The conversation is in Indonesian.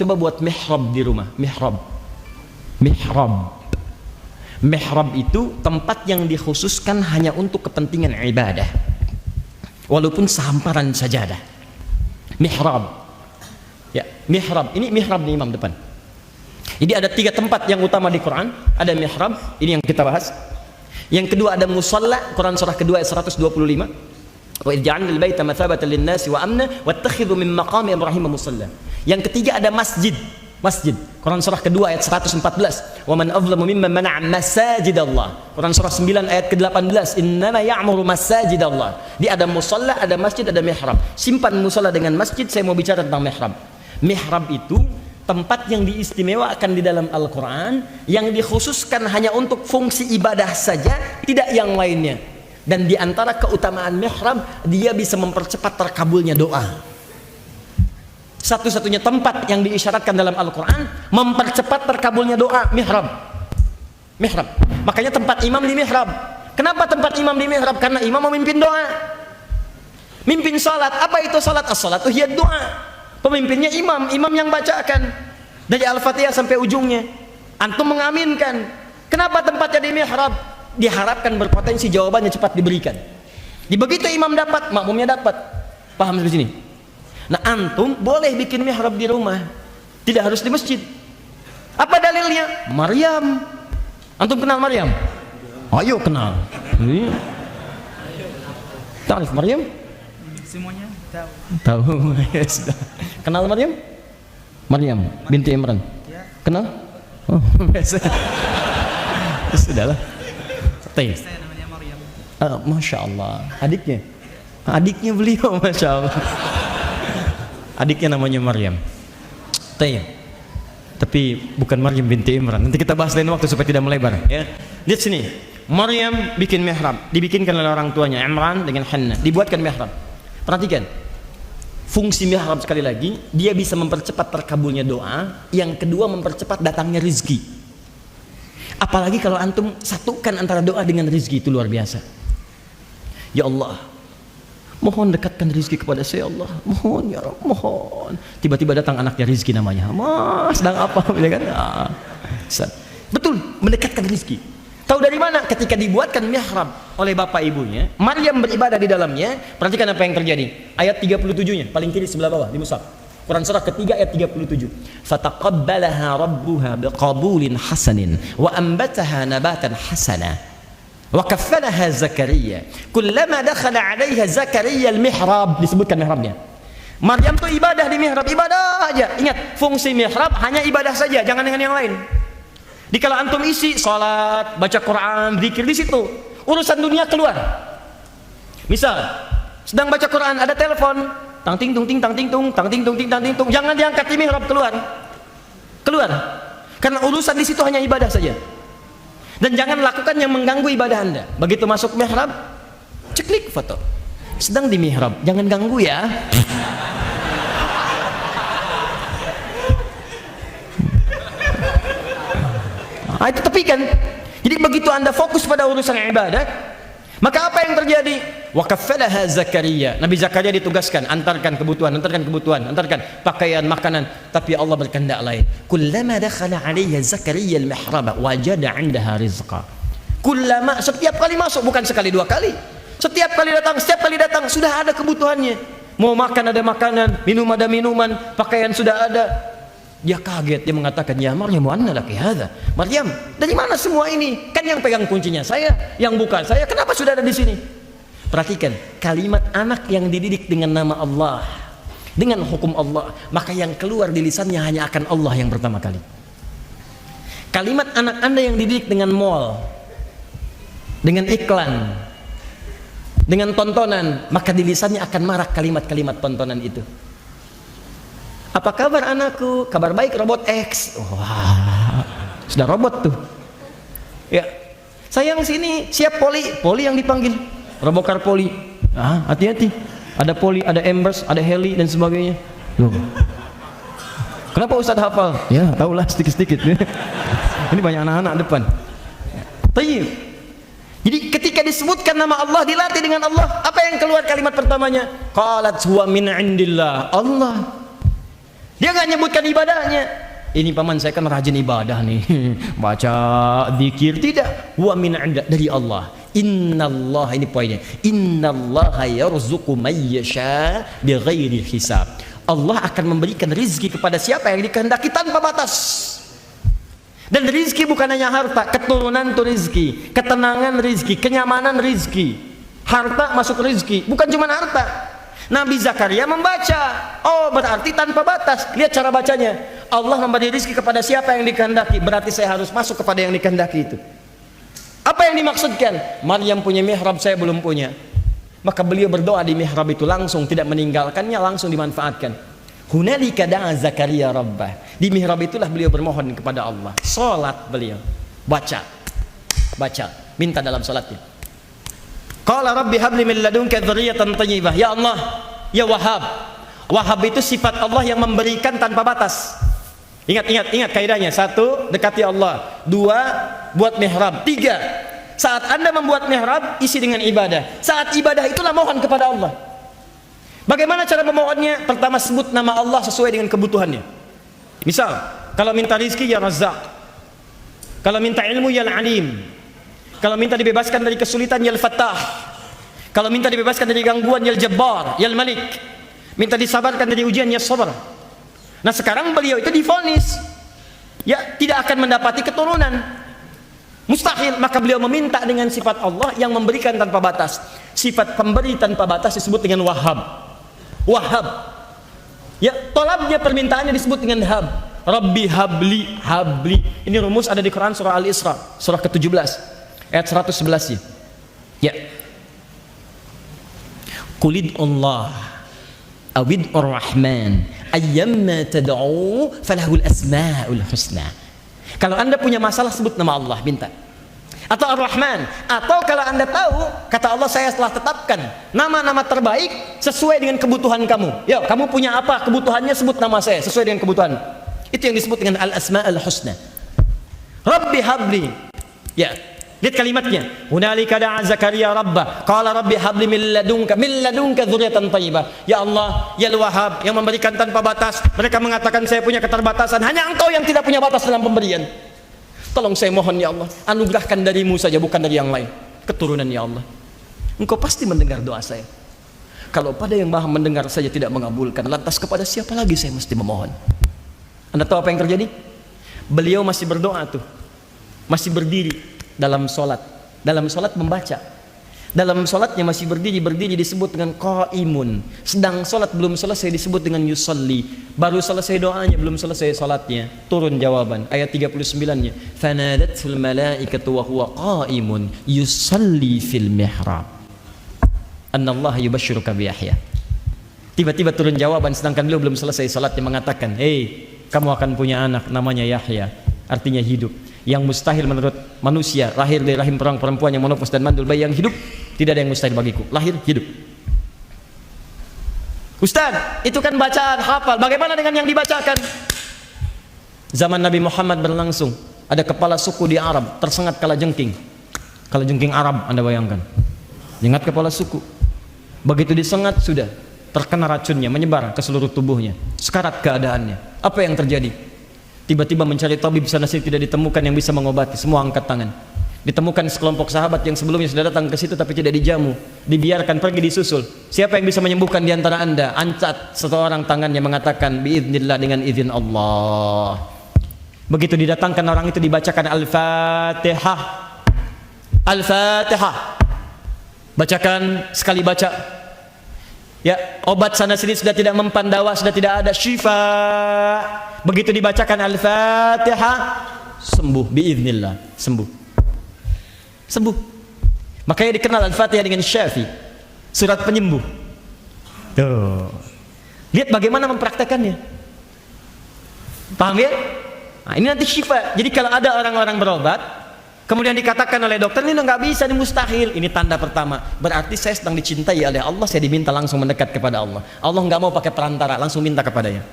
coba buat mihrab di rumah. Mihrab itu tempat yang dikhususkan hanya untuk kepentingan ibadah, walaupun sehamparan sajadah. Mihrab. Ya, mihrab. Ini mihrab nih imam depan. Jadi ada 3 tempat yang utama di Quran. Ada mihrab, ini yang kita bahas. Yang kedua ada musalla, Quran surah kedua ayat 125. Wa idh ja'alnal baita mathabatan lin-nasi wa amna wattakhidhu min maqami Ibrahim musalla. Yang ketiga ada masjid. Quran surah kedua ayat 114. Wa man azlamu mimman mana'a masajidallah. Quran surah 9 ayat ke-18. Innama ya'muru masajidallah. Di ada musalla, ada masjid, ada mihrab. Simpan musalla dengan masjid, saya mau bicara tentang mihrab. Mihrab itu tempat yang diistimewakan di dalam Al-Quran, yang dikhususkan hanya untuk fungsi ibadah saja, tidak yang lainnya. Dan di antara keutamaan mihrab, dia bisa mempercepat terkabulnya doa. Satu-satunya tempat yang diisyaratkan dalam Al-Quran mempercepat terkabulnya doa, mihrab. Makanya tempat imam di mihrab. Kenapa tempat imam di mihrab? Karena imam memimpin doa, mimpin salat. Apa itu salat? As-salatu hiya doa. Pemimpinnya imam yang bacakan dari Al-Fatihah sampai ujungnya. Antum mengaminkan. Kenapa tempatnya di mihrab? Diharapkan berpotensi jawabannya cepat diberikan. Begitu imam dapat, makmumnya dapat. Paham sampai sini? Nah, antum boleh bikin mihrab di rumah, tidak harus di masjid. Apa dalilnya? Maryam. Antum kenal Maryam? Ayo kenal. Ta'rif Maryam? Semuanya tahu. Kenal Maryam? Maryam binti Imran. Ya. Kenal? Oh, biasa. Sudahlah. Saya namanya Maryam. Masya Allah. Adiknya beliau, Masya Allah. Adiknya namanya Maryam. Tapi bukan Maryam binti Imran. Nanti kita bahas lain waktu supaya tidak melebar. Ya. Lihat sini. Maryam bikin mihrab. Dibikinkan oleh orang tuanya Imran dengan Hannah. Dibuatkan mihrab. Perhatikan, fungsi mihrab sekali lagi, dia bisa mempercepat terkabulnya doa. Yang kedua, mempercepat datangnya rizki. Apalagi kalau antum satukan antara doa dengan rizki, itu luar biasa. Ya Allah, mohon dekatkan rizki kepada saya, Allah. Mohon ya Rabb, mohon. Tiba-tiba datang anaknya rizki namanya. Mas, sedang apa? Ya kan? Betul, mendekatkan rizki. Tahu dari mana? Ketika dibuatkan mihrab oleh bapak ibunya, Maryam beribadah di dalamnya. Perhatikan apa yang terjadi. Ayat 37-nya, paling kiri sebelah bawah di mushaf. Quran surah ketiga ayat 37. Fataqabbalaha rabbuha biqabulin hasanin wa ambataha nabatan hasana wa kaffalaha Zakaria. Kullama dakhala 'alaiha Zakaria al-mihrab, disebutkan mihrabnya. Maryam tuh ibadah di mihrab, ibadah aja. Ingat, fungsi mihrab hanya ibadah saja, jangan dengan yang lain. Di kalau antum isi salat, baca Quran, zikir di situ, urusan dunia keluar. Misal sedang baca Quran, ada telepon, tang ting tung ting tang ting tung, tang ting tung ting tang ting tung, jangan diangkat di mihrab, keluar. Karena urusan di situ hanya ibadah saja. Dan jangan lakukan yang mengganggu ibadah Anda. Begitu masuk mihrab, ceklik foto. Sedang di mihrab, jangan ganggu ya. Itu tepikan. Jadi begitu Anda fokus pada urusan ibadah, maka apa yang terjadi? Wa kaffalaha Zakaria. Nabi Zakaria ditugaskan, antarkan kebutuhan, antarkan pakaian, makanan. Tapi Allah berkehendak lain. Kullama dakhala 'alaiha Zakaria al-mihrab wajada 'indaha rizqa. Kullama, setiap kali masuk, bukan sekali dua kali. Setiap kali datang sudah ada kebutuhannya. Mau makan ada makanan, minum ada minuman, pakaian sudah ada. Dia kaget, dia mengatakan, ya Maryam, anna laki hadza? Maryam, dari mana semua ini? Kan yang pegang kuncinya saya, yang buka saya, kenapa sudah ada di sini? Perhatikan, kalimat anak yang dididik dengan nama Allah, dengan hukum Allah, maka yang keluar di lisannya hanya akan Allah yang pertama kali. Kalimat anak Anda yang dididik dengan mall, dengan iklan, dengan tontonan, maka di lisannya akan marak kalimat-kalimat tontonan itu. Apa kabar anakku? Kabar baik, robot X. Wah, sudah robot tuh. Ya, sayang sini, siap poli yang dipanggil. Robokar poli. Hati-hati. Ada poli, ada Embers, ada heli dan sebagainya. Loh. Kenapa Ustadz hafal? Ya, tahulah sedikit-sedikit. Ini banyak anak-anak depan. Tayyib. Jadi ketika disebutkan nama Allah, dilatih dengan Allah, apa yang keluar kalimat pertamanya? Qalat huwa min indillah. Allah. Dia nggak nyebutkan ibadahnya. Ini paman saya kan rajin ibadah nih, baca zikir. Tidak, wa min 'inda, dari Allah. Innallah, ini poinnya, innallaha yarzuqu may yasha bighairi hisab. Allah akan memberikan rizki kepada siapa yang dikehendaki tanpa batas. Dan rizki bukan hanya harta, keturunan itu rizki, ketenangan rizki, kenyamanan rizki, harta masuk rizki, bukan cuma harta. Nabi Zakaria membaca, oh berarti tanpa batas. Lihat cara bacanya, Allah memberi rizki kepada siapa yang dikehendaki, berarti saya harus masuk kepada yang dikehendaki itu. Apa yang dimaksudkan? Maryam punya mihrab, saya belum punya. Maka beliau berdoa di mihrab itu langsung, tidak meninggalkannya, langsung dimanfaatkan. Hunalika da'a Zakaria rabbah. Di mihrab itulah beliau bermohon kepada Allah. Salat beliau, baca, minta dalam salatnya. Qala rabbi habli min ladunka dzurriyyatan thayyibah. Ya Allah, ya Wahhab. Wahhab itu sifat Allah yang memberikan tanpa batas. Ingat kaidahnya. 1, dekati Allah. 2, buat mihrab. 3, saat Anda membuat mihrab, isi dengan ibadah. Saat ibadah itulah mohon kepada Allah. Bagaimana cara memohonnya? Pertama, sebut nama Allah sesuai dengan kebutuhannya. Misal, kalau minta rizki, ya Razzaq. Kalau minta ilmu, ya Al-Alim. Kalau minta dibebaskan dari kesulitan, ya Al-Fattah. Kalau minta dibebaskan dari gangguan, ya Al-Jabbar, ya Al-Malik. Minta disabarkan dari ujian, ya Sabar. Nah sekarang beliau itu divonis, ya tidak akan mendapati keturunan, mustahil. Maka beliau meminta dengan sifat Allah yang memberikan tanpa batas. Sifat pemberi tanpa batas disebut dengan Wahhab. Ya, tolabnya, permintaannya disebut dengan hab. Rabbi habli. Ini rumus ada di Quran surah Al-Isra, surah ke-17 ayat 111 ya. Qulid Allah awid ar-Rahman ayyamma tad'u falahul asmaul husna. Kalau Anda punya masalah, sebut nama Allah, minta. Atau Ar-Rahman, atau kalau Anda tahu, kata Allah, saya telah tetapkan nama-nama terbaik sesuai dengan kebutuhan kamu. Ya, kamu punya apa kebutuhannya, sebut nama saya sesuai dengan kebutuhan. Itu yang disebut dengan al-asmaul husna. Rabbi habli. Ya, lihat kalimatnya. Hunalika da'a Zakaria rabbah. Qala rabbi habli min ladunka dzurriyyatan thayyibah. Ya Allah, ya Al-Wahhab yang memberikan tanpa batas. Mereka mengatakan saya punya keterbatasan. Hanya Engkau yang tidak punya batas dalam pemberian. Tolong saya mohon ya Allah, anugerahkan darimu saja, bukan dari yang lain. Keturunan ya Allah. Engkau pasti mendengar doa saya. Kalau pada yang Maha mendengar saja tidak mengabulkan, lantas kepada siapa lagi saya mesti memohon? Anda tahu apa yang terjadi? Beliau masih berdoa tuh, masih berdiri dalam solat membaca. Dalam solatnya masih berdiri disebut dengan qaimun. Sedang solat belum selesai disebut dengan yusalli. Baru selesai doanya, belum selesai solatnya, turun jawaban ayat 39-nya. Fanadatul malaikatu wa huwa qaimun yusalli fil mihrab. Anallaha yubashshiruka bi Yahya. Tiba-tiba turun jawaban sedangkan beliau belum selesai salatnya, mengatakan, "Hei, kamu akan punya anak namanya Yahya." Artinya hidup. Yang mustahil menurut manusia, lahir dari rahim perempuan yang menopause dan mandul bayi yang hidup, tidak ada yang mustahil bagiku. Lahir, hidup. Ustaz, itu kan bacaan, hafal. Bagaimana dengan yang dibacakan? Zaman Nabi Muhammad berlangsung, ada kepala suku di Arab tersengat kalajengking. Kalajengking Arab, Anda bayangkan. Ingat kepala suku. Begitu disengat, sudah terkena racunnya, menyebar ke seluruh tubuhnya. Sekarat keadaannya. Apa yang terjadi? Tiba-tiba mencari tabib sana sini, tidak ditemukan yang bisa mengobati. Semua angkat tangan. Ditemukan sekelompok sahabat yang sebelumnya sudah datang ke situ tapi tidak dijamu, dibiarkan pergi disusul. Siapa yang bisa menyembuhkan di antara Anda? Angkat seseorang tangannya, mengatakan biiznillah, dengan izin Allah. Begitu didatangkan orang itu, dibacakan Al-Fatihah. Al-Fatihah. Bacakan, sekali baca, ya, obat sana sini sudah tidak mempan, dawa sudah tidak ada, syifa. Begitu dibacakan Al-Fatihah, sembuh biiznillah, sembuh. Makanya dikenal Al-Fatihah dengan Syafi, surat penyembuh. Tuh. Lihat bagaimana mempraktekannya. Paham ya? Nah, ini nanti syifa. Jadi kalau ada orang-orang berobat kemudian dikatakan oleh dokter, ini nggak bisa, ini mustahil, ini tanda pertama, berarti saya sedang dicintai oleh Allah, saya diminta langsung mendekat kepada Allah. Allah nggak mau pakai perantara, langsung minta kepadanya.